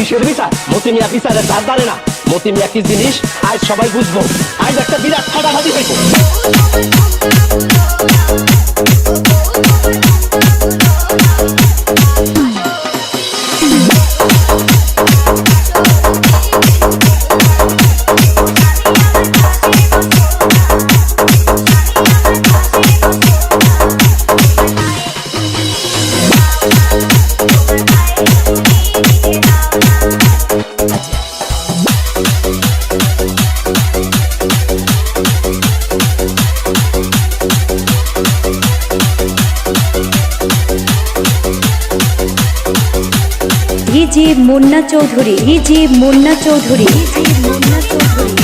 কিসের বিচার? মতি মিয়া বিচারের ধার ধারে না। মতি মিয়া কি জিনিস আজ সবাই বুঝবো। আজ একটা বিরাট ফাটাফাটি হইব। হিজি মুন্না চৌধুরী, হিজি মুন্না চৌধুরী, হিজি মুন্না চৌধুরী।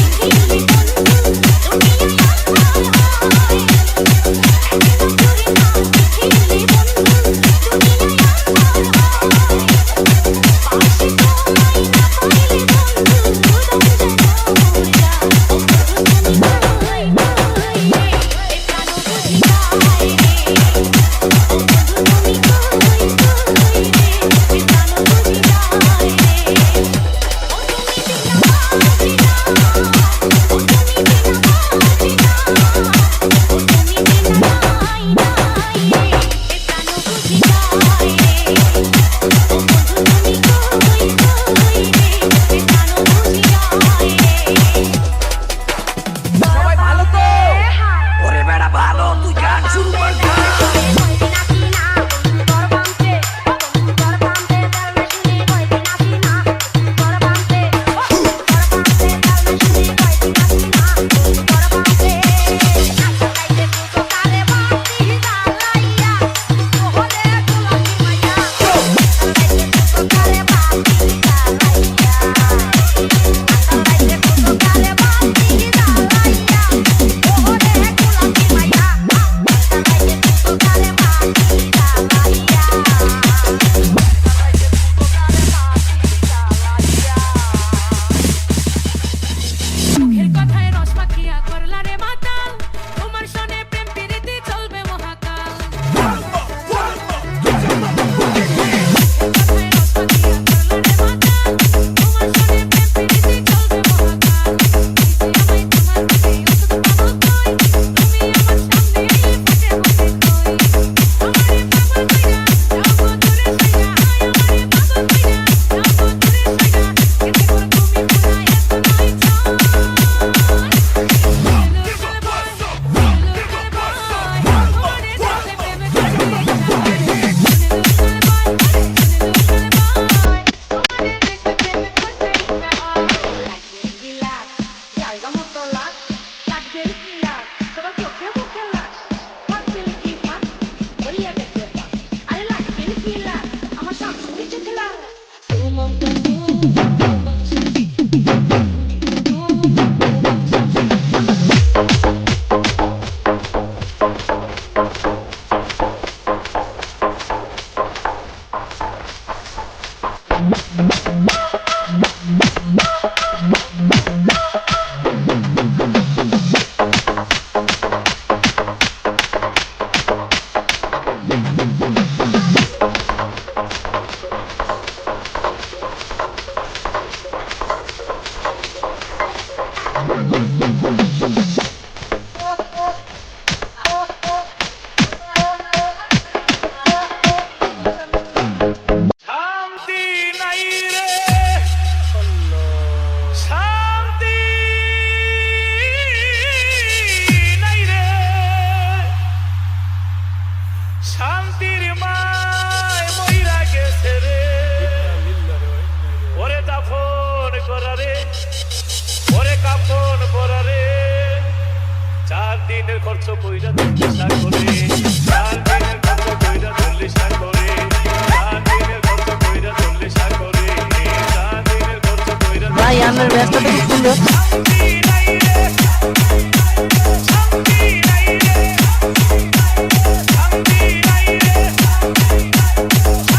ভাই আমার ব্যস্ত তো সুন্দর।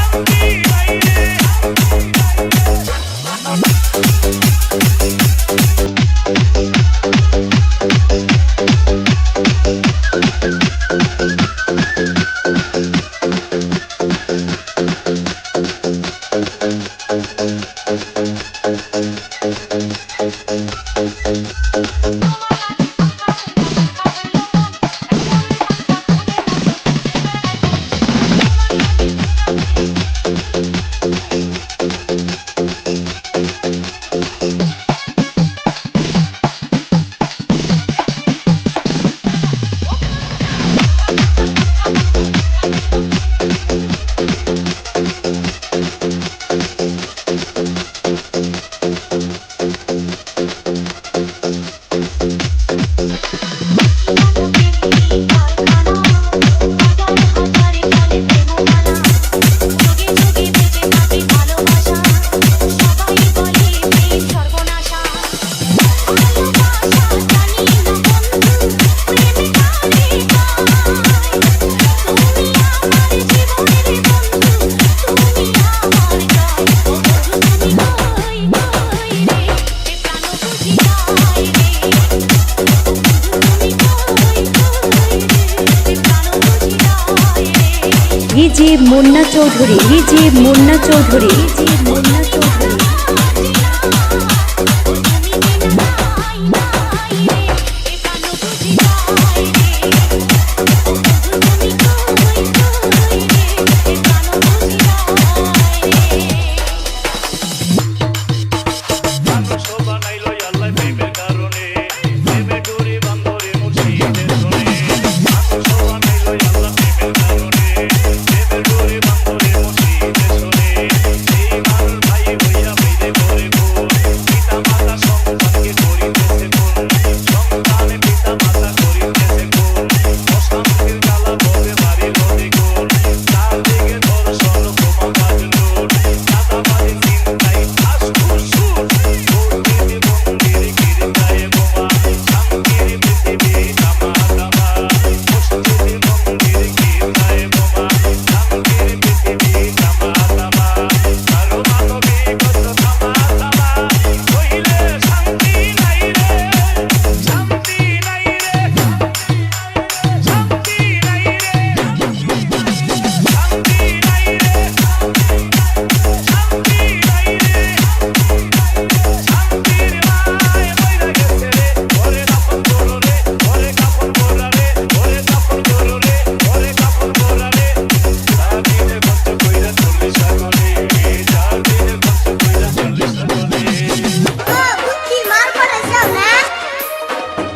We'll be right back. Chowdhury DJ Munna Chowdhury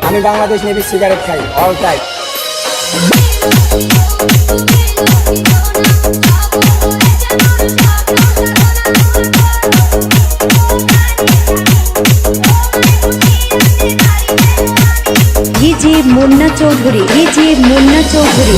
আমি বাংলাদেশ নেভি সিগারেট খাই all time. DJ Munna Chowdhury DJ Munna Chowdhury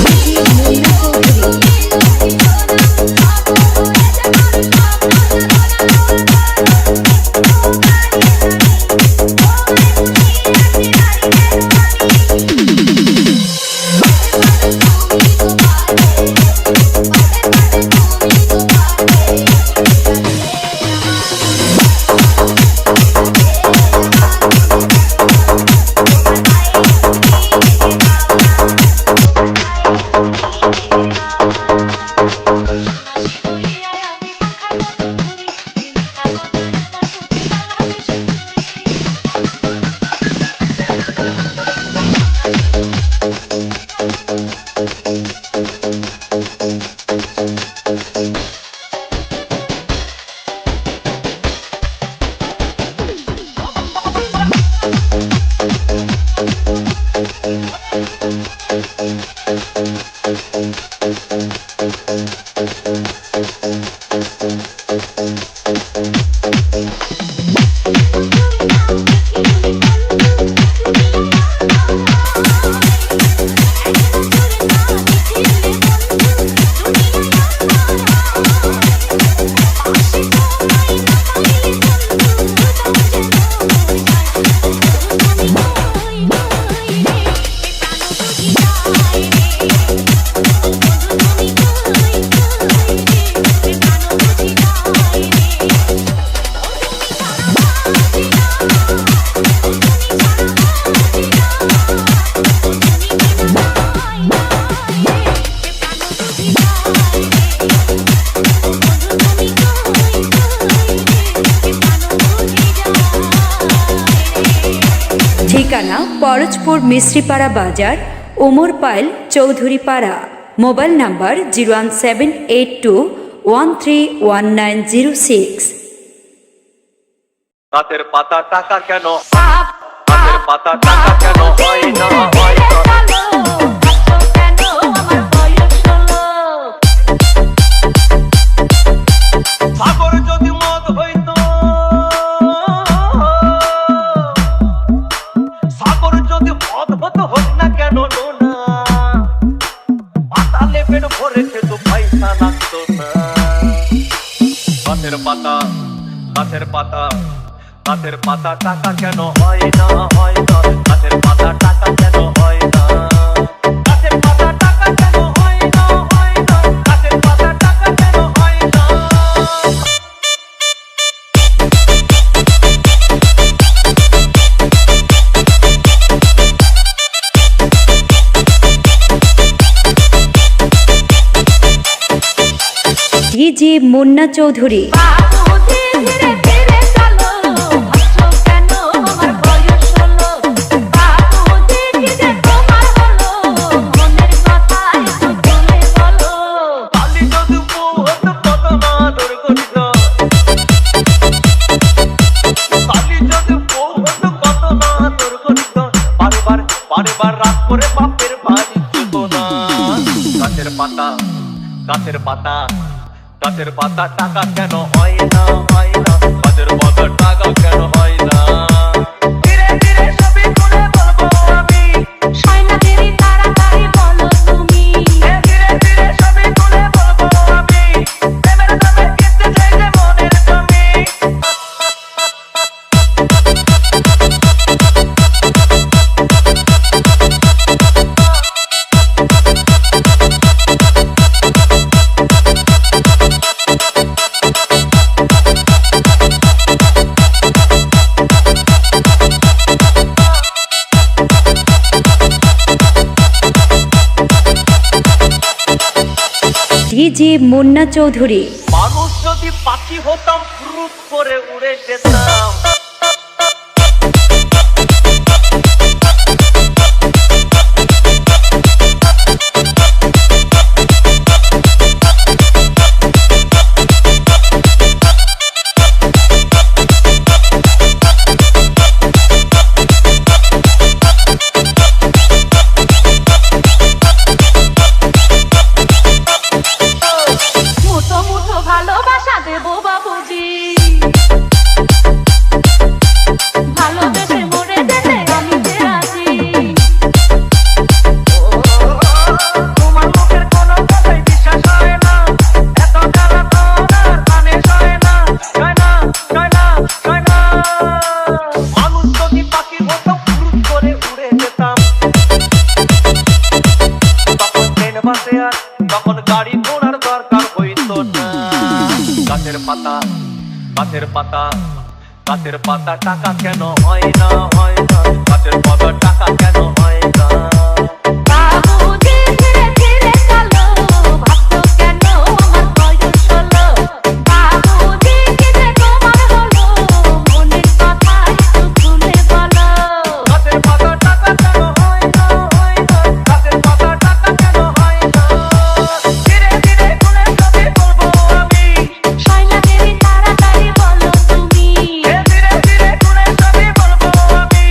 ঠিকানা পরজপুর মিশ্রিপাড়া বাজার ওমর পাইল চৌধুরী পাড়া মোবাইল নাম্বার 01782131906 গাছের পাতা টাকা কেন গাছের পাতা টাকা কেন হয় না হয় না সাগর যদি মদ হইতো সাগর যদি মদ হতো হোক না কেন না পাতালে পেট ভরে খেত পয়সা লাগতো না গাছের পাতা গাছের পাতা গাছের পাতা টাকা কেন হয় না হয় না গাছের পাতা টাকা কেন হয় না গাছের পাতা টাকা কেন হয় না হয় না গাছের পাতা টাকা কেন হয় না ডিজে মুন্না চৌধুরী। গাছের পাতা গাছের পাতা টাকা কেন হয় না হয় না গাছের পাতা টাকা কেন হয় না ধীরে ধীরে সবই করে বলবো আমি শয়না দেরি তাড়াতাড়ি বলো তুমি ধীরে ধীরে সবই করে বলবো আমি প্রেমের নামে কিনতে চাই যে মনের জমি ডিজে মুন্না চৌধুরী। মানুষ যদি পাখি হতাম ফুরুত করে উড়ে যেতাম মুঠো মুঠো ভালোবাসা দেবো বাবুজি ভালোবেসে মরে যেতে আমি যে রাজি তোমার মুখের কোনো কথাই বিশ্বাস হয় না এত জ্বালা তোমার কানে সয় না সয় না সয় না সয় না মানুষ যদি পাখি হতাম ফুরুত করে উড়ে যেতাম তখন ট্রেন বাসে আর তখন গাড়ি ঘোড়ার দরকার হইতো না গাছের পাতা গাছের পাতা গাছের পাতা টাকা কেন হয় না হয় না গাছের পাতা টাকা কেন হয় না বাবুজি ধীরে ধীরে চলো ভাবছো কেন আমার বয়স হলো বাবুজি কি যে তোমার হলো মনের কথা একটু খুলে বলো গাছের পাতা টাকা কেন হয় না হয় না গাছের পাতা টাকা কেন হয় না ধীরে ধীরে গুনে সবই বলবো আমি শয়না দেরি তাড়াতাড়ি বলো তুমি ধীরে ধীরে গুনে সবই বলবো আমি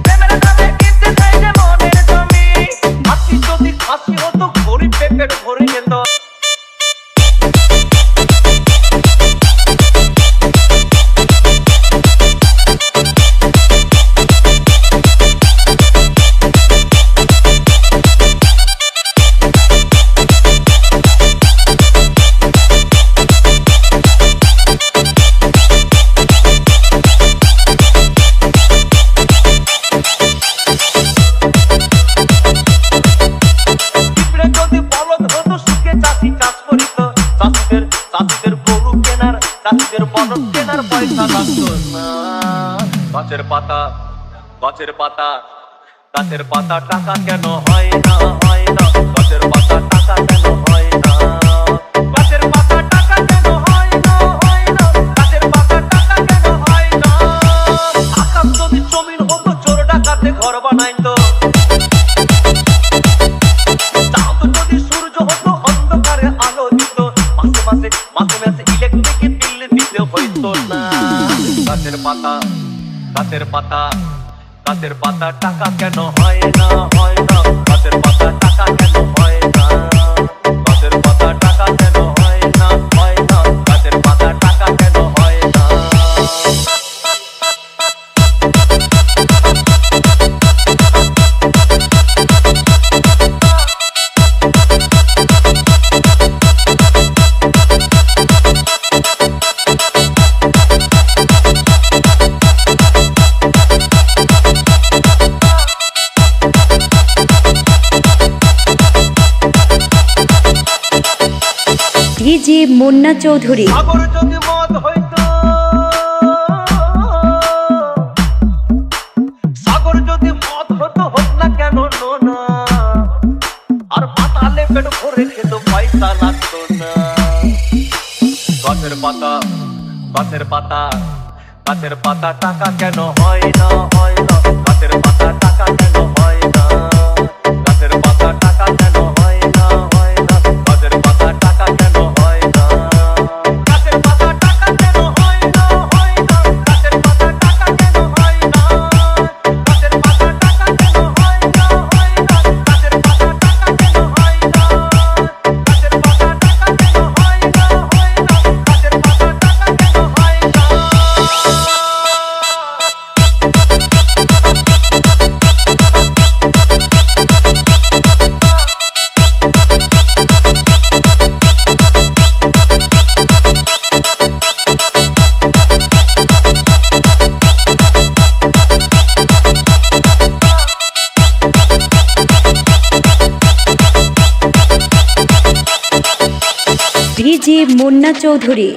প্রেমের নামে কিনতে চাই যে মনের জমি হাসি যদি খাসি হতো গরিব পেটের ভরে যেত পিঁপড়ে যদি বলদ হতো সুখে চাষি চাষ করিত চাষিদের গরু কেনার চাষিদের বলদ কেনার পয়সা লাগতো না গাছের পাতা গাছের পাতা গাছের পাতা টাকা কেন হয় না হয় না গাছের পাতা টাকা কেন হয় না গাছের পাতা টাকা কেন হয় না হয় না গাছের পাতা টাকা কেন হয় না আকাশ যদি জমিন হতো চোর ডাকাতে ঘর বানাইতো চাঁদ যদি সূর্য হতো অন্ধকারে আলো দিত মাসে মাসে মাসে মাসে ইলেকট্রিকের বিল দিতে হইতো না গাছের পাতা গাছের পাতা গাছের পাতা টাকা কেন হয় না হয় না গাছের পাতা টাকা কেন হয় না গাছের পাতা টাকা কেন হয় না হয় না গাছের পাতা টাকা কেন হয় না ডিজে মুন্না চৌধুরী। সাগর যদি মদ হইতো সাগর যদি মদ হতো হোক না কেন নোনা আর পাতালে পেট ভরে খেত পয়সা লাগতো না গাছের পাতা গাছের পাতা গাছের পাতা টাকা কেন হয় না হয় না গাছের পাতা টাকা কেন হয় না গাছের পাতা টাকা কেন হয় না হয় না গাছের পাতা টাকা কেন হয় না গাছের পাতা টাকা কেন হয় না হয় না গাছের পাতা টাকা কেন হয় না গাছের পাতা টাকা কেন হয় না হয় না গাছের পাতা টাকা কেন হয় না গাছের পাতা টাকা কেন হয় না হয় না গাছের পাতা টাকা কেন হয় না ডিজে মুন্না চৌধুরী।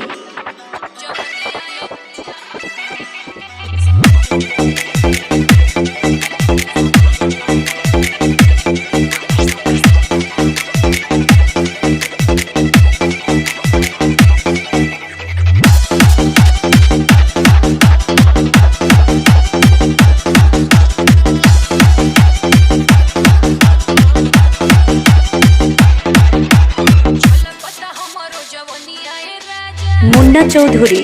মুন্না চৌধুরী,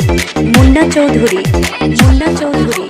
মুন্না চৌধুরী, মুন্না চৌধুরী।